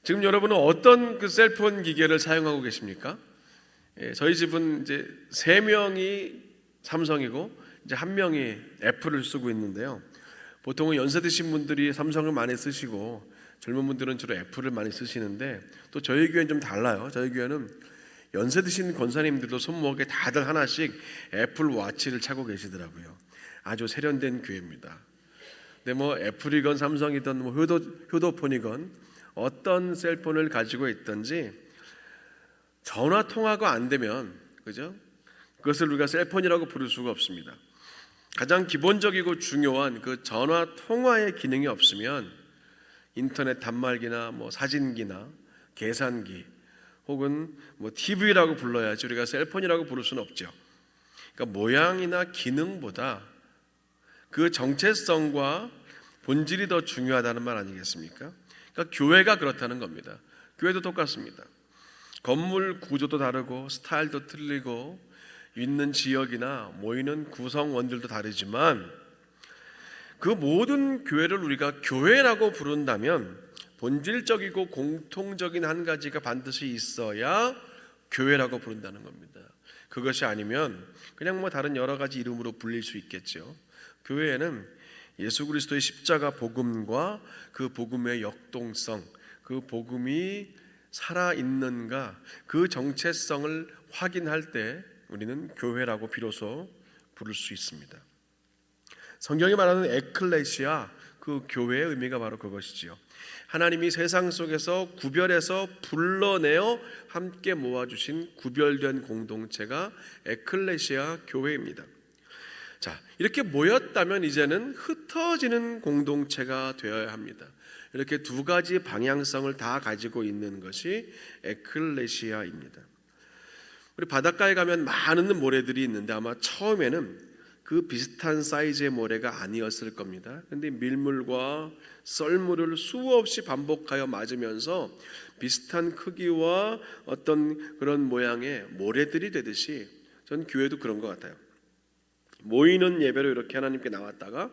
지금 여러분은 어떤 그 셀폰 기계를 사용하고 계십니까? 저희 집은 이제 3명이 삼성이고 이제 1명이 애플을 쓰고 있는데요. 보통은 연세 드신 분들이 삼성을 많이 쓰시고 젊은 분들은 주로 애플을 많이 쓰시는데, 또 저희 교회는 좀 달라요. 저희 교회는 연세 드신 권사님들도 손목에 다들 하나씩 애플 워치를 차고 계시더라고요. 아주 세련된 교회입니다. 근데 뭐 애플이건 삼성이든 뭐 효도폰이건 어떤 셀폰을 가지고 있든지 전화 통화가 안 되면, 그죠? 그것을 우리가 셀폰이라고 부를 수가 없습니다. 가장 기본적이고 중요한 그 전화 통화의 기능이 없으면 인터넷 단말기나 뭐 사진기나 계산기 혹은 뭐 TV라고 불러야지 우리가 셀폰이라고 부를 수는 없죠. 그러니까 모양이나 기능보다 그 정체성과 본질이 더 중요하다는 말 아니겠습니까? 그러니까 교회가 그렇다는 겁니다. 교회도 똑같습니다. 건물 구조도 다르고 스타일도 틀리고 있는 지역이나 모이는 구성원들도 다르지만 그 모든 교회를 우리가 교회라고 부른다면 본질적이고 공통적인 한 가지가 반드시 있어야 교회라고 부른다는 겁니다. 그것이 아니면 그냥 뭐 다른 여러 가지 이름으로 불릴 수 있겠죠. 교회에는 예수 그리스도의 십자가 복음과 그 복음의 역동성, 그 복음이 살아있는가, 그 정체성을 확인할 때 우리는 교회라고 비로소 부를 수 있습니다. 성경이 말하는 에클레시아, 그 교회의 의미가 바로 그것이지요. 하나님이 세상 속에서 구별해서 불러내어 함께 모아주신 구별된 공동체가 에클레시아 교회입니다. 자, 이렇게 모였다면 이제는 흩어지는 공동체가 되어야 합니다. 이렇게 두 가지 방향성을 다 가지고 있는 것이 에클레시아입니다. 우리 바닷가에 가면 많은 모래들이 있는데 아마 처음에는 그 비슷한 사이즈의 모래가 아니었을 겁니다. 그런데 밀물과 썰물을 수없이 반복하여 맞으면서 비슷한 크기와 어떤 그런 모양의 모래들이 되듯이 전 교회도 그런 것 같아요. 모이는 예배로 이렇게 하나님께 나왔다가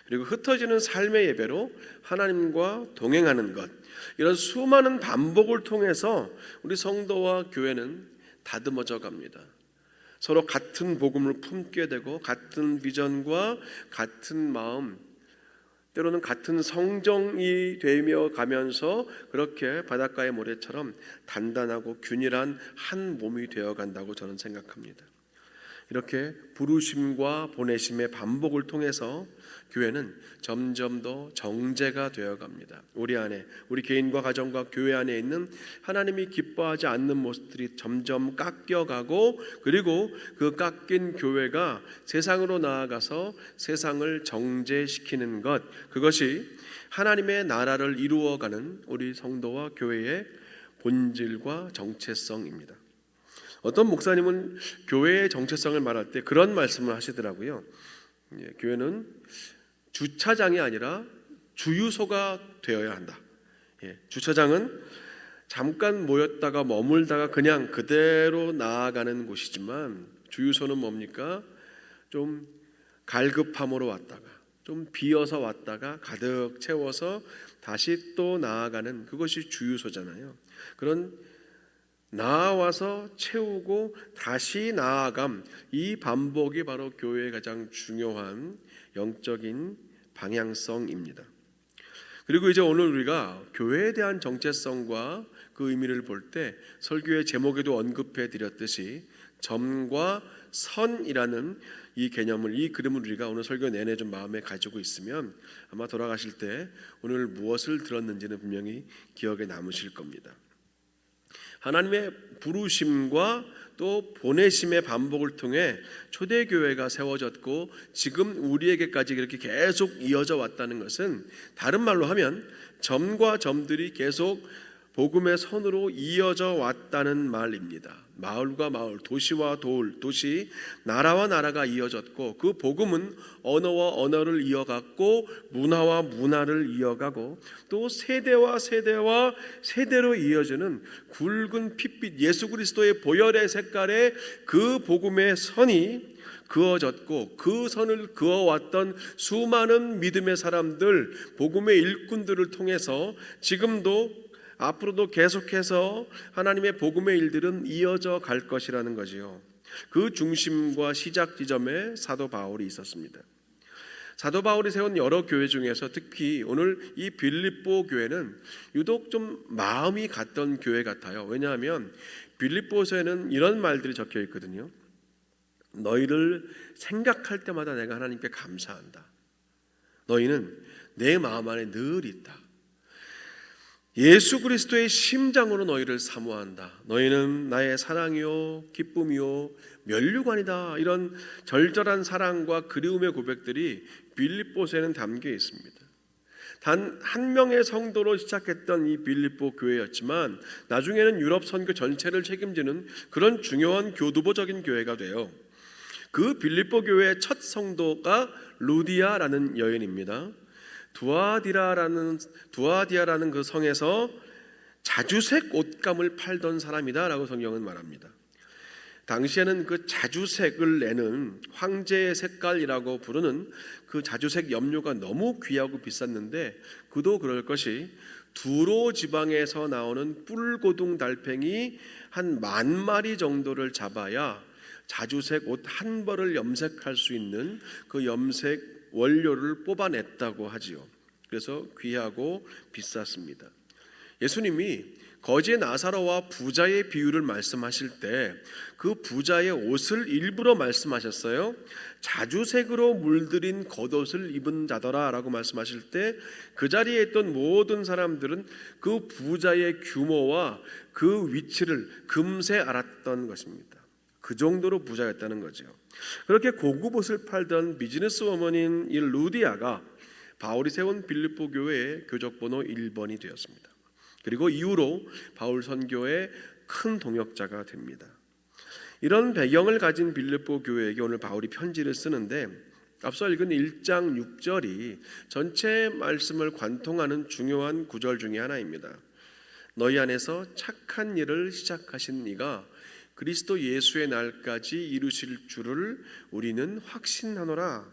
그리고 흩어지는 삶의 예배로 하나님과 동행하는 것, 이런 수많은 반복을 통해서 우리 성도와 교회는 다듬어져 갑니다. 서로 같은 복음을 품게 되고 같은 비전과 같은 마음, 때로는 같은 성정이 되며 가면서 그렇게 바닷가의 모래처럼 단단하고 균일한 한 몸이 되어간다고 저는 생각합니다. 이렇게 부르심과 보내심의 반복을 통해서 교회는 점점 더 정제가 되어갑니다. 우리 안에, 우리 개인과 가정과 교회 안에 있는 하나님이 기뻐하지 않는 모습들이 점점 깎여가고, 그리고 그 깎인 교회가 세상으로 나아가서 세상을 정제시키는 것, 그것이 하나님의 나라를 이루어가는 우리 성도와 교회의 본질과 정체성입니다. 어떤 목사님은 교회의 정체성을 말할 때 그런 말씀을 하시더라고요. 교회는 주차장이 아니라 주유소가 되어야 한다. 주차장은 잠깐 모였다가 머물다가 그냥 그대로 나아가는 곳이지만, 주유소는 뭡니까? 좀 갈급함으로 왔다가 좀 비어서 왔다가 가득 채워서 다시 또 나아가는, 그것이 주유소잖아요. 그런 나와서 채우고 다시 나아감, 이 반복이 바로 교회의 가장 중요한 영적인 방향성입니다. 그리고 이제 오늘 우리가 교회에 대한 정체성과 그 의미를 볼 때 설교의 제목에도 언급해 드렸듯이 점과 선이라는 이 개념을, 이 그림을 우리가 오늘 설교 내내 좀 마음에 가지고 있으면 아마 돌아가실 때 오늘 무엇을 들었는지는 분명히 기억에 남으실 겁니다. 하나님의 부르심과 또 보내심의 반복을 통해 초대교회가 세워졌고 지금 우리에게까지 이렇게 계속 이어져 왔다는 것은, 다른 말로 하면 점과 점들이 계속 복음의 선으로 이어져 왔다는 말입니다. 마을과 마을, 도시와 도시, 나라와 나라가 이어졌고, 그 복음은 언어와 언어를 이어갔고 문화와 문화를 이어가고, 또 세대와 세대로 이어지는 굵은 핏빛 예수 그리스도의 보혈의 색깔의 그 복음의 선이 그어졌고, 그 선을 그어왔던 수많은 믿음의 사람들, 복음의 일꾼들을 통해서 지금도 앞으로도 계속해서 하나님의 복음의 일들은 이어져 갈 것이라는 거지요. 그 중심과 시작 지점에 사도 바울이 있었습니다. 사도 바울이 세운 여러 교회 중에서 특히 오늘 이 빌립보 교회는 유독 좀 마음이 갔던 교회 같아요. 왜냐하면 빌립보서에는 이런 말들이 적혀 있거든요. 너희를 생각할 때마다 내가 하나님께 감사한다. 너희는 내 마음 안에 늘 있다. 예수 그리스도의 심장으로 너희를 사모한다. 너희는 나의 사랑이요 기쁨이요 면류관이다. 이런 절절한 사랑과 그리움의 고백들이 빌립보서에는 담겨 있습니다. 단 한 명의 성도로 시작했던 이 빌립보 교회였지만 나중에는 유럽 선교 전체를 책임지는 그런 중요한 교두보적인 교회가 돼요. 그 빌립보 교회의 첫 성도가 루디아라는 여인입니다. 두아디아라는 그 성에서 자주색 옷감을 팔던 사람이다라고 성경은 말합니다. 당시에는 그 자주색을 내는 황제의 색깔이라고 부르는 그 자주색 염료가 너무 귀하고 비쌌는데 그도 그럴 것이 두로 지방에서 나오는 뿔고둥 달팽이 한 10,000마리 정도를 잡아야 자주색 옷 한 벌을 염색할 수 있는 그 염색 원료를 뽑아냈다고 하지요. 그래서 귀하고 비쌌습니다. 예수님이 거지의 나사로와 부자의 비유를 말씀하실 때 그 부자의 옷을 일부러 말씀하셨어요. 자주색으로 물들인 겉옷을 입은 자더라 라고 말씀하실 때 그 자리에 있던 모든 사람들은 그 부자의 규모와 그 위치를 금세 알았던 것입니다. 그 정도로 부자였다는 거죠. 그렇게 고급 옷을 팔던 비즈니스 워먼인 이 루디아가 바울이 세운 빌립보 교회의 교적번호 1번이 되었습니다. 그리고 이후로 바울 선교의 큰 동역자가 됩니다. 이런 배경을 가진 빌립보 교회에게 오늘 바울이 편지를 쓰는데 앞서 읽은 1장 6절이 전체 말씀을 관통하는 중요한 구절 중에 하나입니다. 너희 안에서 착한 일을 시작하신 이가 그리스도 예수의 날까지 이루실 줄을 우리는 확신하노라.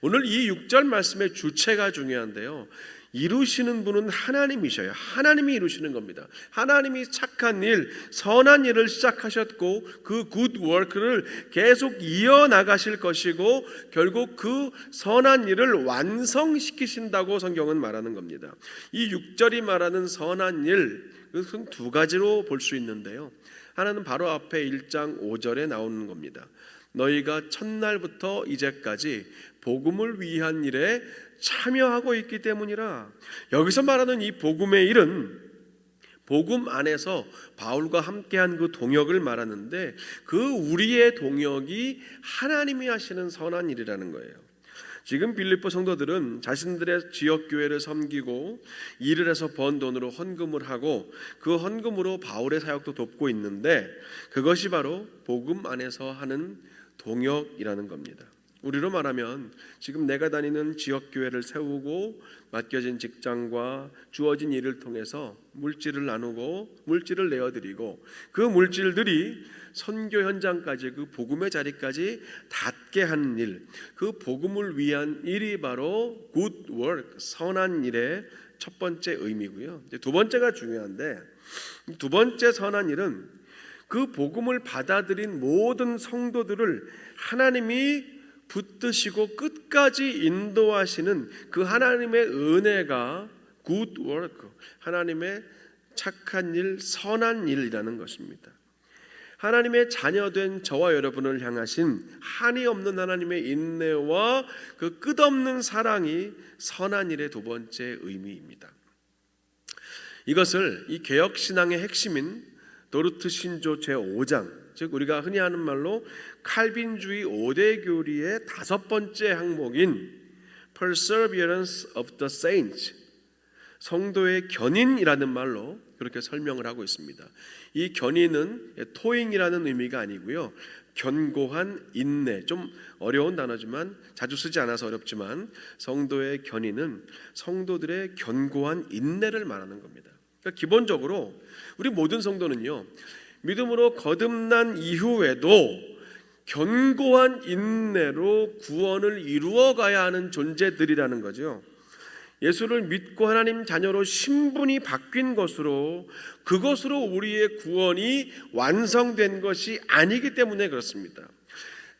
오늘 이 6절 말씀의 주체가 중요한데요. 이루시는 분은 하나님이셔요. 하나님이 이루시는 겁니다. 하나님이 착한 일, 선한 일을 시작하셨고 그 good work를 계속 이어나가실 것이고 결국 그 선한 일을 완성시키신다고 성경은 말하는 겁니다. 이 6절이 말하는 선한 일, 그것은 두 가지로 볼 수 있는데요. 하나는 바로 앞에 1장 5절에 나오는 겁니다. 너희가 첫날부터 이제까지 복음을 위한 일에 참여하고 있기 때문이라. 여기서 말하는 이 복음의 일은 복음 안에서 바울과 함께한 그 동역을 말하는데 그 우리의 동역이 하나님이 하시는 선한 일이라는 거예요. 지금 빌립보 성도들은 자신들의 지역교회를 섬기고 일을 해서 번 돈으로 헌금을 하고 그 헌금으로 바울의 사역도 돕고 있는데 그것이 바로 복음 안에서 하는 동역이라는 겁니다. 우리로 말하면 지금 내가 다니는 지역교회를 세우고 맡겨진 직장과 주어진 일을 통해서 물질을 나누고 물질을 내어드리고 그 물질들이 선교 현장까지 그 복음의 자리까지 닿게 하는 일, 그 복음을 위한 일이 바로 good work, 선한 일의 첫 번째 의미고요. 두 번째가 중요한데 두 번째 선한 일은 그 복음을 받아들인 모든 성도들을 하나님이 붙드시고 끝까지 인도하시는 그 하나님의 은혜가 good work, 하나님의 착한 일, 선한 일이라는 것입니다. 하나님의 자녀된 저와 여러분을 향하신 한이 없는 하나님의 인내와 그 끝없는 사랑이 선한 일의 두 번째 의미입니다. 이것을 이 개혁신앙의 핵심인 도르트 신조 제5장, 즉 우리가 흔히 하는 말로 칼빈주의 5대 교리의 다섯 번째 항목인 Perseverance of the Saints, 성도의 견인이라는 말로 그렇게 설명을 하고 있습니다. 이 견인은 토잉이라는 의미가 아니고요, 견고한 인내, 좀 어려운 단어지만 자주 쓰지 않아서 어렵지만 성도의 견인은 성도들의 견고한 인내를 말하는 겁니다. 그러니까 기본적으로 우리 모든 성도는요, 믿음으로 거듭난 이후에도 견고한 인내로 구원을 이루어가야 하는 존재들이라는 거죠. 예수를 믿고 하나님 자녀로 신분이 바뀐 것으로 그것으로 우리의 구원이 완성된 것이 아니기 때문에 그렇습니다.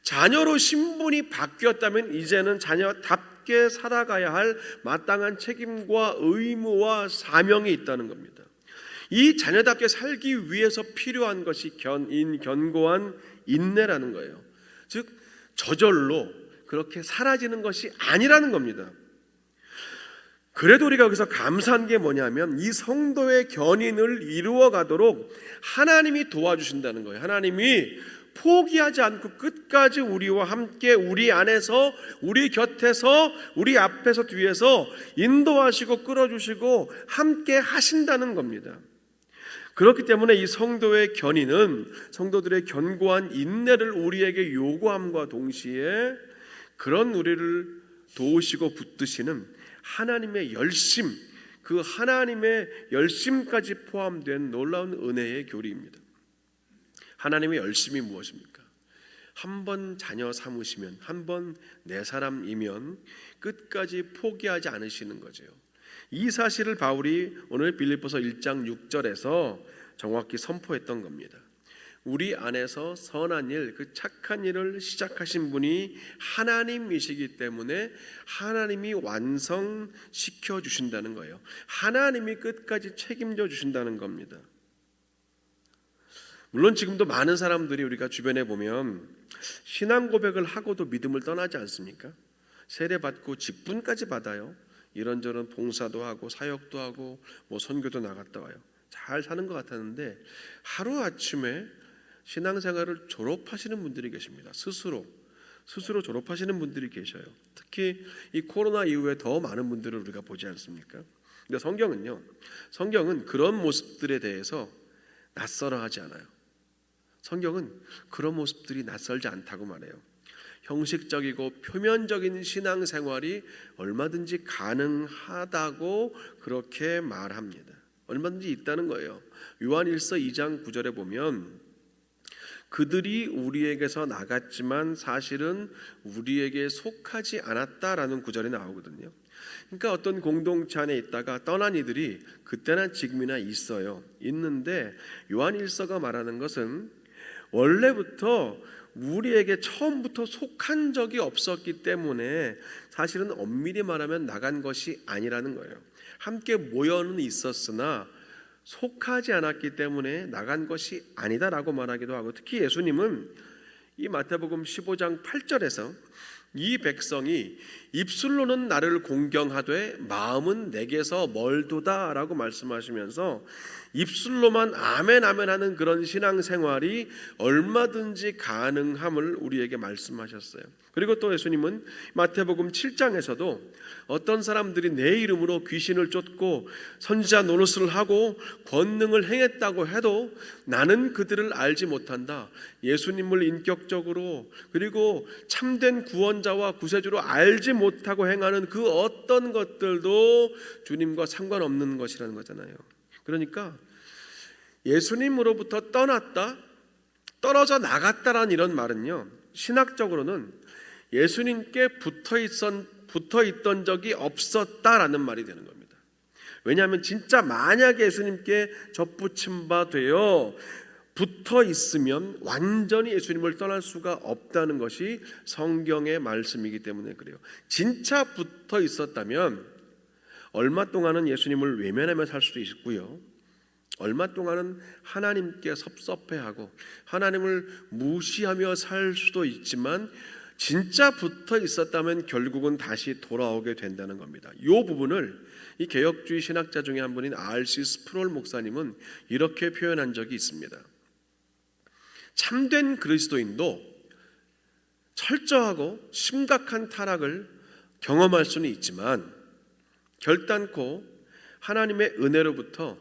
자녀로 신분이 바뀌었다면 이제는 자녀답게 살아가야 할 마땅한 책임과 의무와 사명이 있다는 겁니다. 이 자녀답게 살기 위해서 필요한 것이 견고한 인내라는 거예요. 즉 저절로 그렇게 사라지는 것이 아니라는 겁니다. 그래도 우리가 여기서 감사한 게 뭐냐면 이 성도의 견인을 이루어가도록 하나님이 도와주신다는 거예요. 하나님이 포기하지 않고 끝까지 우리와 함께 우리 안에서 우리 곁에서 우리 앞에서 뒤에서 인도하시고 끌어주시고 함께 하신다는 겁니다. 그렇기 때문에 이 성도의 견인은 성도들의 견고한 인내를 우리에게 요구함과 동시에 그런 우리를 도우시고 붙드시는 하나님의 열심, 그 하나님의 열심까지 포함된 놀라운 은혜의 교리입니다. 하나님의 열심이 무엇입니까? 한 번 자녀 삼으시면, 한 번 내 사람이면 끝까지 포기하지 않으시는 거죠. 이 사실을 바울이 오늘 빌립보서 1장 6절에서 정확히 선포했던 겁니다. 우리 안에서 선한 일, 그 착한 일을 시작하신 분이 하나님이시기 때문에 하나님이 완성시켜 주신다는 거예요. 하나님이 끝까지 책임져 주신다는 겁니다. 물론 지금도 많은 사람들이 우리가 주변에 보면 신앙 고백을 하고도 믿음을 떠나지 않습니까? 세례받고 직분까지 받아요. 이런저런 봉사도 하고 사역도 하고 선교도 나갔다 와요. 잘 사는 것 같았는데 하루아침에 신앙생활을 졸업하시는 분들이 계십니다. 스스로 졸업하시는 분들이 계셔요. 특히 이 코로나 이후에 더 많은 분들을 우리가 보지 않습니까? 근데 성경은 그런 모습들에 대해서 낯설어하지 않아요. 성경은 그런 모습들이 낯설지 않다고 말해요. 형식적이고 표면적인 신앙생활이 얼마든지 가능하다고 그렇게 말합니다. 얼마든지 있다는 거예요. 요한일서 2장 9절에 보면 그들이 우리에게서 나갔지만 사실은 우리에게 속하지 않았다라는 구절이 나오거든요. 그러니까 어떤 공동체 안에 있다가 떠난 이들이 그때나 지금이나 있는데 요한일서가 말하는 것은 원래부터 우리에게 처음부터 속한 적이 없었기 때문에 사실은 엄밀히 말하면 나간 것이 아니라는 거예요. 함께 모여는 있었으나 속하지 않았기 때문에 나간 것이 아니다라고 말하기도 하고, 특히 예수님은 이 마태복음 15장 8절에서 이 백성이 입술로는 나를 공경하되 마음은 내게서 멀도다라고 말씀하시면서 입술로만 아멘 아멘 하는 그런 신앙생활이 얼마든지 가능함을 우리에게 말씀하셨어요. 그리고 또 예수님은 마태복음 7장에서도 어떤 사람들이 내 이름으로 귀신을 쫓고 선지자 노릇을 하고 권능을 행했다고 해도 나는 그들을 알지 못한다. 예수님을 인격적으로 그리고 참된 구원자와 구세주로 알지 못하고 행하는 그 어떤 것들도 주님과 상관없는 것이라는 거잖아요. 그러니까 예수님으로부터 떨어져 나갔다라는 이런 말은요, 신학적으로는 예수님께 붙어 있던 적이 없었다라는 말이 되는 겁니다. 왜냐하면 진짜 만약에 예수님께 접붙임 바 되어 붙어 있으면 완전히 예수님을 떠날 수가 없다는 것이 성경의 말씀이기 때문에 그래요. 진짜 붙어 있었다면 얼마 동안은 예수님을 외면하며 살 수도 있고요, 얼마 동안은 하나님께 섭섭해하고 하나님을 무시하며 살 수도 있지만 진짜 붙어 있었다면 결국은 다시 돌아오게 된다는 겁니다. 이 부분을 이 개혁주의 신학자 중에 한 분인 R.C. 스프롤 목사님은 이렇게 표현한 적이 있습니다. 참된 그리스도인도 철저하고 심각한 타락을 경험할 수는 있지만 결단코 하나님의 은혜로부터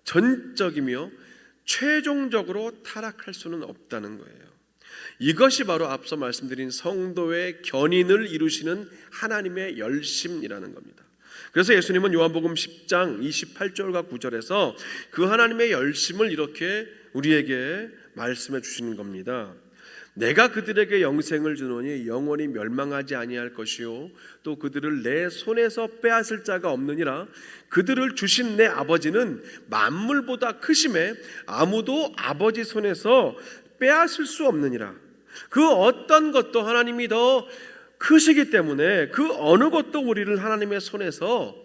전적이며 최종적으로 타락할 수는 없다는 거예요. 이것이 바로 앞서 말씀드린 성도의 견인을 이루시는 하나님의 열심이라는 겁니다. 그래서 예수님은 요한복음 10장 28절과 9절에서 그 하나님의 열심을 이렇게 우리에게 말씀해 주시는 겁니다. 내가 그들에게 영생을 주노니 영원히 멸망하지 아니할 것이요 또 그들을 내 손에서 빼앗을 자가 없느니라. 그들을 주신 내 아버지는 만물보다 크심에 아무도 아버지 손에서 빼앗을 수 없느니라. 그 어떤 것도 하나님이 더 크시기 때문에 그 어느 것도 우리를 하나님의 손에서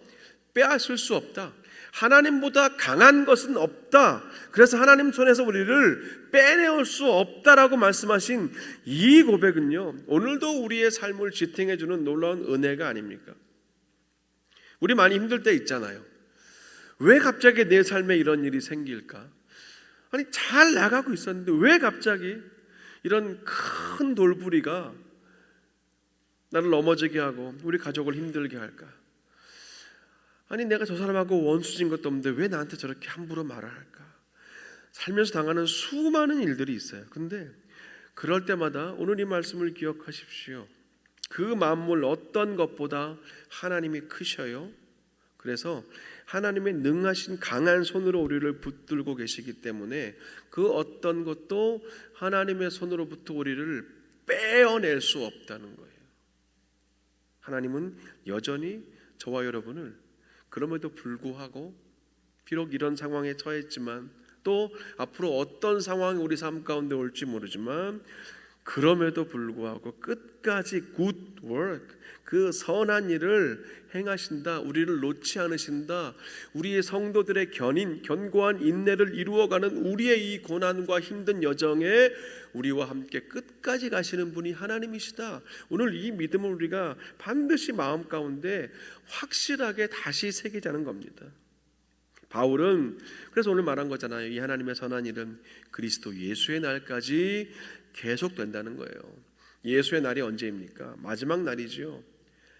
빼앗을 수 없다. 하나님보다 강한 것은 없다. 그래서 하나님 손에서 우리를 빼내올 수 없다라고 말씀하신 이 고백은요, 오늘도 우리의 삶을 지탱해주는 놀라운 은혜가 아닙니까? 우리 많이 힘들 때 있잖아요. 왜 갑자기 내 삶에 이런 일이 생길까? 아니, 잘 나가고 있었는데 왜 갑자기 이런 큰 돌부리가 나를 넘어지게 하고 우리 가족을 힘들게 할까? 아니, 내가 저 사람하고 원수진 것도 없는데 왜 나한테 저렇게 함부로 말을 할까? 살면서 당하는 수많은 일들이 있어요. 근데 그럴 때마다 오늘 이 말씀을 기억하십시오. 그 만물 어떤 것보다 하나님이 크셔요. 그래서 하나님의 능하신 강한 손으로 우리를 붙들고 계시기 때문에 그 어떤 것도 하나님의 손으로부터 우리를 빼어낼 수 없다는 거예요. 하나님은 여전히 저와 여러분을 그럼에도 불구하고 비록 이런 상황에 처했지만 또 앞으로 어떤 상황이 우리 삶 가운데 올지 모르지만 그럼에도 불구하고 끝까지 good work, 그 선한 일을 행하신다. 우리를 놓지 않으신다. 우리의 성도들의 견고한 인내를 이루어가는 우리의 이 고난과 힘든 여정에 우리와 함께 끝까지 가시는 분이 하나님이시다. 오늘 이 믿음을 우리가 반드시 마음 가운데 확실하게 다시 새기자는 겁니다. 바울은 그래서 오늘 말한 거잖아요. 이 하나님의 선한 일은 그리스도 예수의 날까지 계속된다는 거예요. 예수의 날이 언제입니까? 마지막 날이지요.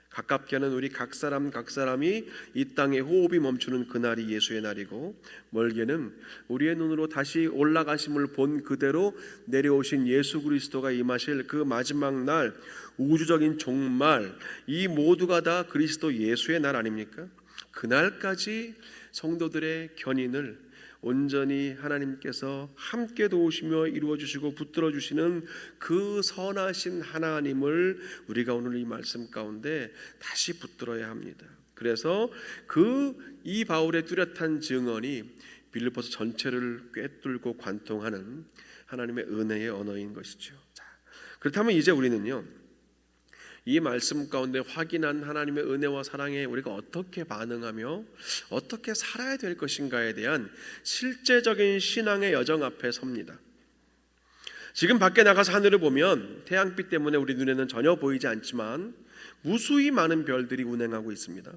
가깝게는 우리 각 사람이 이 땅의 호흡이 멈추는 그날이 예수의 날이고, 멀게는 우리의 눈으로 다시 올라가심을 본 그대로 내려오신 예수 그리스도가 임하실 그 마지막 날, 우주적인 종말, 이 모두가 다 그리스도 예수의 날 아닙니까? 그날까지 성도들의 견인을 온전히 하나님께서 함께 도우시며 이루어주시고 붙들어주시는 그 선하신 하나님을 우리가 오늘 이 말씀 가운데 다시 붙들어야 합니다. 그래서 이 바울의 뚜렷한 증언이 빌립보서 전체를 꿰뚫고 관통하는 하나님의 은혜의 언어인 것이죠. 자, 그렇다면 이제 우리는요, 이 말씀 가운데 확인한 하나님의 은혜와 사랑에 우리가 어떻게 반응하며 어떻게 살아야 될 것인가에 대한 실제적인 신앙의 여정 앞에 섭니다. 지금 밖에 나가서 하늘을 보면 태양빛 때문에 우리 눈에는 전혀 보이지 않지만 무수히 많은 별들이 운행하고 있습니다.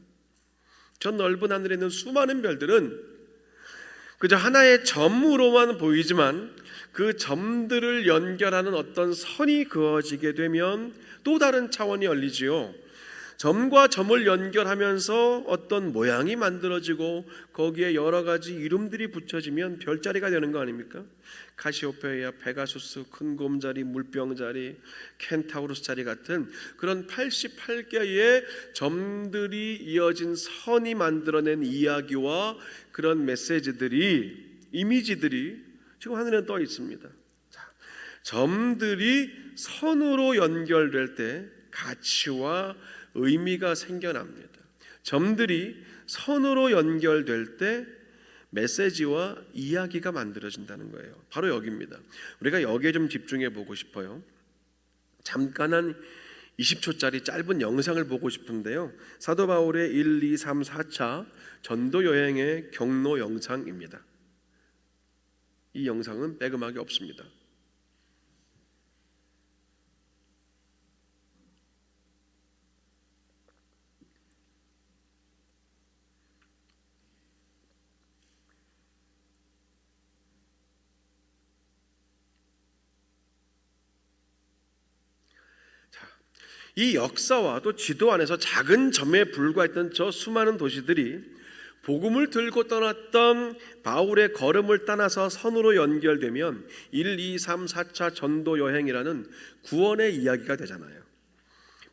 저 넓은 하늘에 있는 수많은 별들은 그저 하나의 점으로만 보이지만 그 점들을 연결하는 어떤 선이 그어지게 되면 또 다른 차원이 열리지요. 점과 점을 연결하면서 어떤 모양이 만들어지고 거기에 여러 가지 이름들이 붙여지면 별자리가 되는 거 아닙니까? 카시오페이아, 페가수스, 큰곰자리, 물병자리, 켄타우루스자리 같은 그런 88개의 점들이 이어진 선이 만들어낸 이야기와 그런 메시지들이, 이미지들이 지금 하늘에 떠 있습니다. 점들이 선으로 연결될 때 가치와 의미가 생겨납니다. 점들이 선으로 연결될 때 메시지와 이야기가 만들어진다는 거예요. 바로 여기입니다. 우리가 여기에 좀 집중해 보고 싶어요. 잠깐 한 20초짜리 짧은 영상을 보고 싶은데요. 사도 바울의 1, 2, 3, 4차 전도 여행의 경로 영상입니다. 이 영상은 백음악이 없습니다. 이 역사와 또 지도 안에서 작은 점에 불과했던 저 수많은 도시들이 복음을 들고 떠났던 바울의 걸음을 따라서 선으로 연결되면 1, 2, 3, 4차 전도 여행이라는 구원의 이야기가 되잖아요.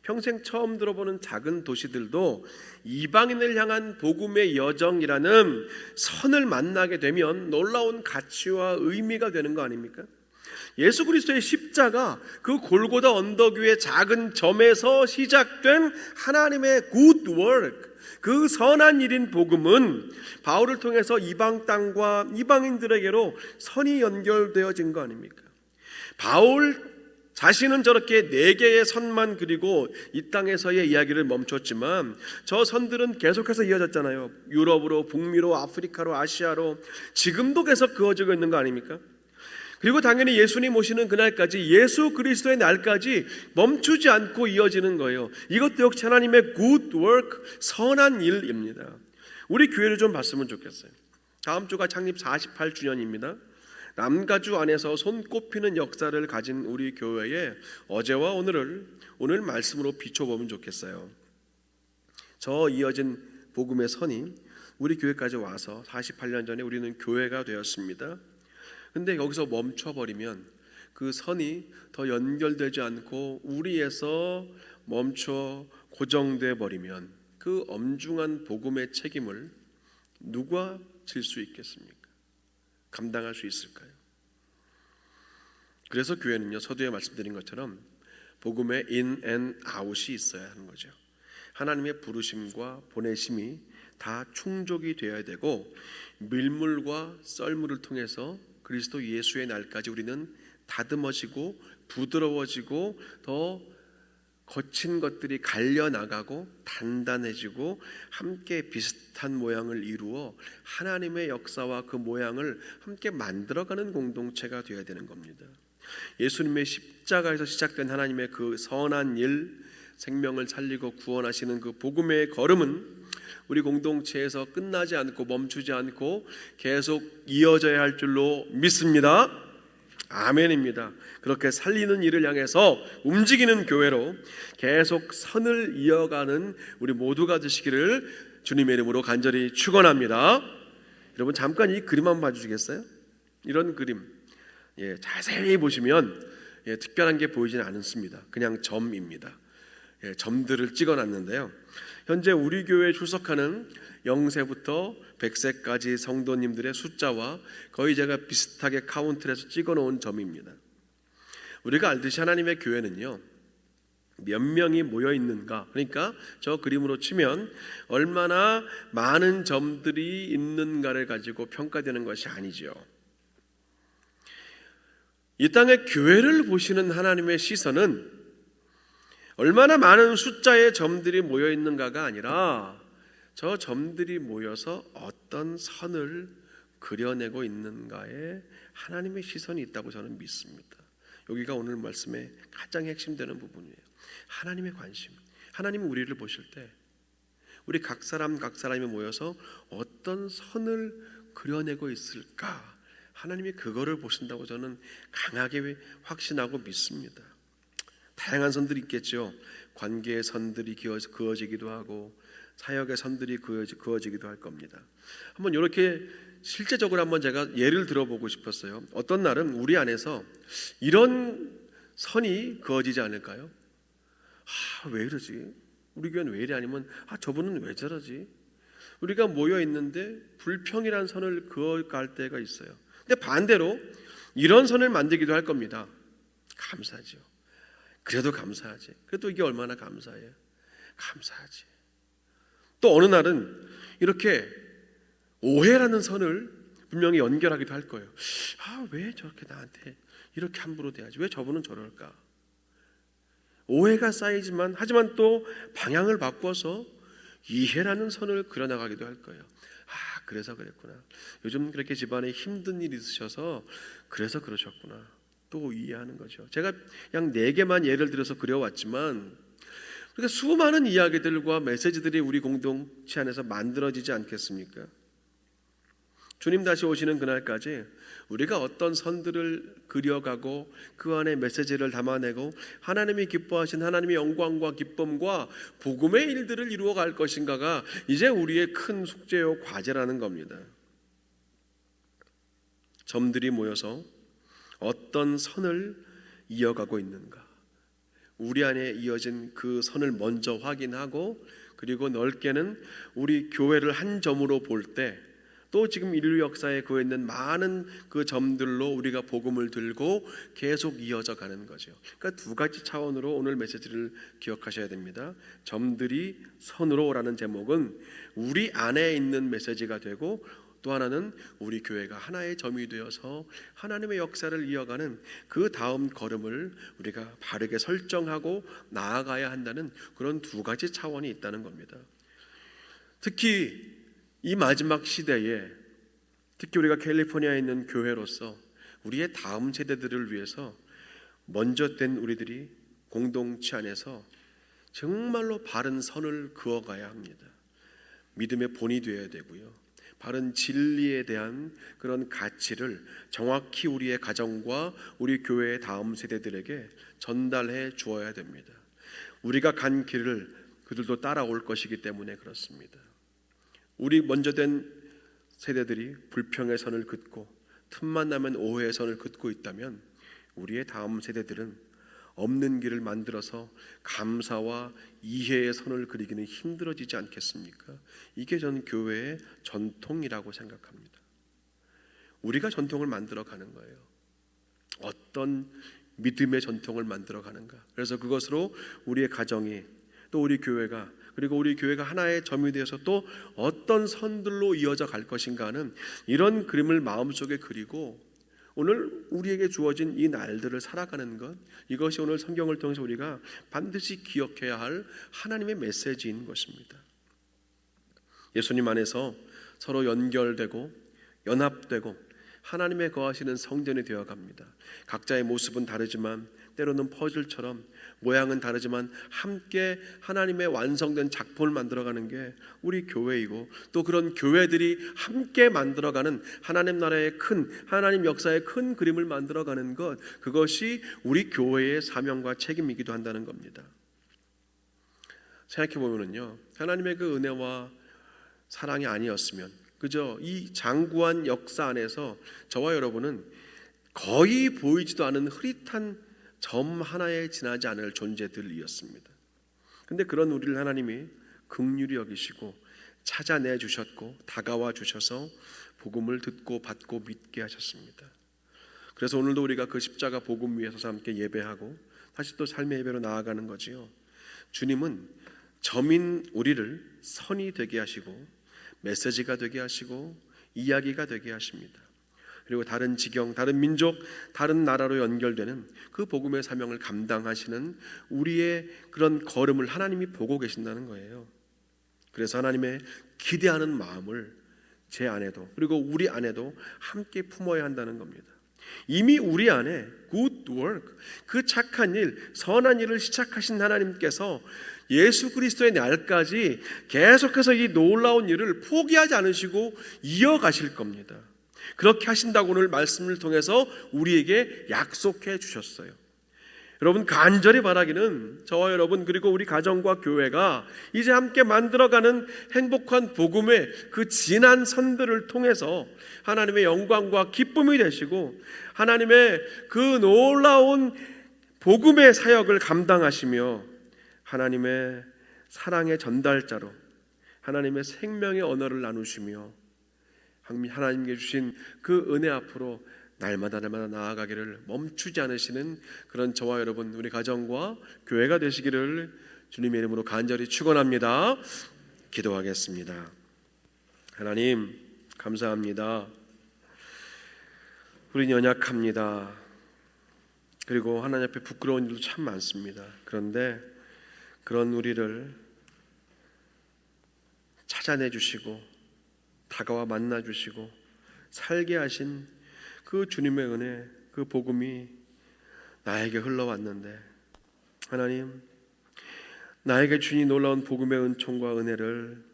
평생 처음 들어보는 작은 도시들도 이방인을 향한 복음의 여정이라는 선을 만나게 되면 놀라운 가치와 의미가 되는 거 아닙니까? 예수 그리스도의 십자가, 그 골고다 언덕 위의 작은 점에서 시작된 하나님의 good work, 그 선한 일인 복음은 바울을 통해서 이방 땅과 이방인들에게로 선이 연결되어진 거 아닙니까? 바울 자신은 저렇게 4개의 선만 그리고 이 땅에서의 이야기를 멈췄지만 저 선들은 계속해서 이어졌잖아요. 유럽으로, 북미로, 아프리카로, 아시아로 지금도 계속 그어지고 있는 거 아닙니까? 그리고 당연히 예수님 오시는 그날까지, 예수 그리스도의 날까지 멈추지 않고 이어지는 거예요. 이것도 역시 하나님의 good work, 선한 일입니다. 우리 교회를 좀 봤으면 좋겠어요. 다음 주가 창립 48주년입니다. 남가주 안에서 손꼽히는 역사를 가진 우리 교회에 어제와 오늘 말씀으로 비춰보면 좋겠어요. 저 이어진 복음의 선이 우리 교회까지 와서 48년 전에 우리는 교회가 되었습니다. 근데 여기서 멈춰버리면, 그 선이 더 연결되지 않고 우리에서 멈춰 고정돼 버리면 그 엄중한 복음의 책임을 누가 질 수 있겠습니까? 감당할 수 있을까요? 그래서 교회는요, 서두에 말씀드린 것처럼 복음의 in and out이 있어야 하는 거죠. 하나님의 부르심과 보내심이 다 충족이 되어야 되고, 밀물과 썰물을 통해서 그리스도 예수의 날까지 우리는 다듬어지고 부드러워지고 더 거친 것들이 갈려나가고 단단해지고 함께 비슷한 모양을 이루어 하나님의 역사와 그 모양을 함께 만들어가는 공동체가 되어야 되는 겁니다. 예수님의 십자가에서 시작된 하나님의 그 선한 일, 생명을 살리고 구원하시는 그 복음의 걸음은 우리 공동체에서 끝나지 않고 멈추지 않고 계속 이어져야 할 줄로 믿습니다. 아멘입니다. 그렇게 살리는 일을 향해서 움직이는 교회로 계속 선을 이어가는 우리 모두가 되시기를 주님의 이름으로 간절히 축원합니다. 여러분 잠깐 이 그림 한번 봐주시겠어요? 이런 그림, 자세히 보시면 특별한 게 보이지는 않습니다. 그냥 점입니다. 점들을 찍어놨는데요. 현재 우리 교회에 출석하는 0세부터 100세까지 성도님들의 숫자와 거의 제가 비슷하게 카운트를 해서 찍어놓은 점입니다. 우리가 알듯이 하나님의 교회는요, 몇 명이 모여 있는가, 그러니까 저 그림으로 치면 얼마나 많은 점들이 있는가를 가지고 평가되는 것이 아니죠. 이 땅의 교회를 보시는 하나님의 시선은 얼마나 많은 숫자의 점들이 모여 있는가가 아니라 저 점들이 모여서 어떤 선을 그려내고 있는가에 하나님의 시선이 있다고 저는 믿습니다. 여기가 오늘 말씀의 가장 핵심되는 부분이에요. 하나님의 관심. 하나님은 우리를 보실 때 우리 각 사람이 모여서 어떤 선을 그려내고 있을까, 하나님이 그거를 보신다고 저는 강하게 확신하고 믿습니다. 다양한 선들이 있겠죠. 관계의 선들이 그어지기도 하고 사역의 선들이 그어지기도 할 겁니다. 한번 이렇게 실제적으로 한번 제가 예를 들어보고 싶었어요. 어떤 날은 우리 안에서 이런 선이 그어지지 않을까요? 왜 이러지? 우리 교회는 왜 이래? 아니면 저분은 왜 저러지? 우리가 모여 있는데 불평이라는 선을 그어갈 때가 있어요. 근데 반대로 이런 선을 만들기도 할 겁니다. 감사하죠. 그래도 감사하지. 그래도 이게 얼마나 감사해요. 감사하지. 또 어느 날은 이렇게 오해라는 선을 분명히 연결하기도 할 거예요. 왜 저렇게 나한테 이렇게 함부로 대하지? 왜 저분은 저럴까? 오해가 쌓이지만 하지만 또 방향을 바꿔서 이해라는 선을 그려나가기도 할 거예요. 그래서 그랬구나. 요즘 그렇게 집안에 힘든 일이 있으셔서 그래서 그러셨구나. 또 이해하는 거죠. 제가 그냥 4개만 예를 들어서 그려왔지만 그러니까 수많은 이야기들과 메시지들이 우리 공동체 안에서 만들어지지 않겠습니까? 주님 다시 오시는 그날까지 우리가 어떤 선들을 그려가고 그 안에 메시지를 담아내고 하나님이 기뻐하신 하나님의 영광과 기쁨과 복음의 일들을 이루어갈 것인가가 이제 우리의 큰 숙제요 과제라는 겁니다. 점들이 모여서 어떤 선을 이어가고 있는가, 우리 안에 이어진 그 선을 먼저 확인하고 그리고 넓게는 우리 교회를 한 점으로 볼 때 또 지금 인류 역사에 그어 있는 많은 그 점들로 우리가 복음을 들고 계속 이어져 가는 거죠. 그러니까 두 가지 차원으로 오늘 메시지를 기억하셔야 됩니다. 점들이 선으로라는 제목은 우리 안에 있는 메시지가 되고, 또 하나는 우리 교회가 하나의 점이 되어서 하나님의 역사를 이어가는 그 다음 걸음을 우리가 바르게 설정하고 나아가야 한다는 그런 두 가지 차원이 있다는 겁니다. 특히 이 마지막 시대에, 특히 우리가 캘리포니아에 있는 교회로서 우리의 다음 세대들을 위해서 먼저 된 우리들이 공동체 안에서 정말로 바른 선을 그어가야 합니다. 믿음의 본이 되어야 되고요, 바른 진리에 대한 그런 가치를 정확히 우리의 가정과 우리 교회의 다음 세대들에게 전달해 주어야 됩니다. 우리가 간 길을 그들도 따라올 것이기 때문에 그렇습니다. 우리 먼저 된 세대들이 불평의 선을 긋고 틈만 나면 오해의 선을 긋고 있다면, 우리의 다음 세대들은 없는 길을 만들어서 감사와 이해의 선을 그리기는 힘들어지지 않겠습니까? 이게 저는 교회의 전통이라고 생각합니다. 우리가 전통을 만들어 가는 거예요. 어떤 믿음의 전통을 만들어 가는가. 그래서 그것으로 우리의 가정이, 또 우리 교회가, 그리고 우리 교회가 하나의 점이 되어서 또 어떤 선들로 이어져 갈 것인가 하는 이런 그림을 마음속에 그리고 오늘 우리에게 주어진 이 날들을 살아가는 것, 이것이 오늘 성경을 통해서 우리가 반드시 기억해야 할 하나님의 메시지인 것입니다. 예수님 안에서 서로 연결되고 연합되고 하나님의 거하시는 성전이 되어갑니다. 각자의 모습은 다르지만, 때로는 퍼즐처럼 모양은 다르지만 함께 하나님의 완성된 작품을 만들어가는 게 우리 교회이고, 또 그런 교회들이 함께 만들어가는 하나님 나라의 큰, 하나님 역사의 큰 그림을 만들어가는 것, 그것이 우리 교회의 사명과 책임이기도 한다는 겁니다. 생각해보면요, 하나님의 그 은혜와 사랑이 아니었으면, 그저 이 장구한 역사 안에서 저와 여러분은 거의 보이지도 않은 흐릿한 점 하나에 지나지 않을 존재들이었습니다. 근데 그런 우리를 하나님이 긍휼히 여기시고 찾아내 주셨고 다가와 주셔서 복음을 듣고 받고 믿게 하셨습니다. 그래서 오늘도 우리가 그 십자가 복음 위에 서서 함께 예배하고 다시 또 삶의 예배로 나아가는 거지요. 주님은 점인 우리를 선이 되게 하시고 메시지가 되게 하시고 이야기가 되게 하십니다. 그리고 다른 지경, 다른 민족, 다른 나라로 연결되는 그 복음의 사명을 감당하시는 우리의 그런 걸음을 하나님이 보고 계신다는 거예요. 그래서 하나님의 기대하는 마음을 제 안에도, 그리고 우리 안에도 함께 품어야 한다는 겁니다. 이미 우리 안에 good work, 그 착한 일, 선한 일을 시작하신 하나님께서 예수 그리스도의 날까지 계속해서 이 놀라운 일을 포기하지 않으시고 이어가실 겁니다. 그렇게 하신다고 오늘 말씀을 통해서 우리에게 약속해 주셨어요. 여러분, 간절히 바라기는 저와 여러분, 그리고 우리 가정과 교회가 이제 함께 만들어가는 행복한 복음의 그 진한 선들을 통해서 하나님의 영광과 기쁨이 되시고 하나님의 그 놀라운 복음의 사역을 감당하시며 하나님의 사랑의 전달자로 하나님의 생명의 언어를 나누시며 하나님께 주신 그 은혜 앞으로 날마다 나아가기를 멈추지 않으시는 그런 저와 여러분, 우리 가정과 교회가 되시기를 주님의 이름으로 간절히 축원합니다. 기도하겠습니다. 하나님, 감사합니다. 우리는 연약합니다. 그리고 하나님 앞에 부끄러운 일도 참 많습니다. 그런데 그런 우리를 찾아내 주시고 다가와 만나 주시고 살게 하신 그 주님의 은혜, 그 복음이 나에게 흘러왔는데, 하나님, 나에게 주니 놀라운 복음의 은총과 은혜를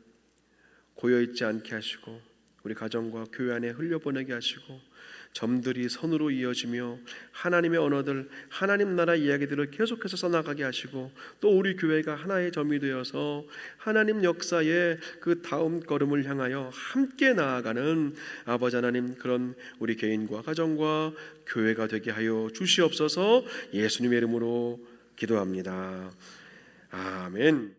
고여있지 않게 하시고 우리 가정과 교회 안에 흘려보내게 하시고 점들이 선으로 이어지며 하나님의 언어들, 하나님 나라 이야기들을 계속해서 써나가게 하시고, 또 우리 교회가 하나의 점이 되어서 하나님 역사의 그 다음 걸음을 향하여 함께 나아가는 아버지 하나님, 그런 우리 개인과 가정과 교회가 되게 하여 주시옵소서. 예수님의 이름으로 기도합니다. 아멘.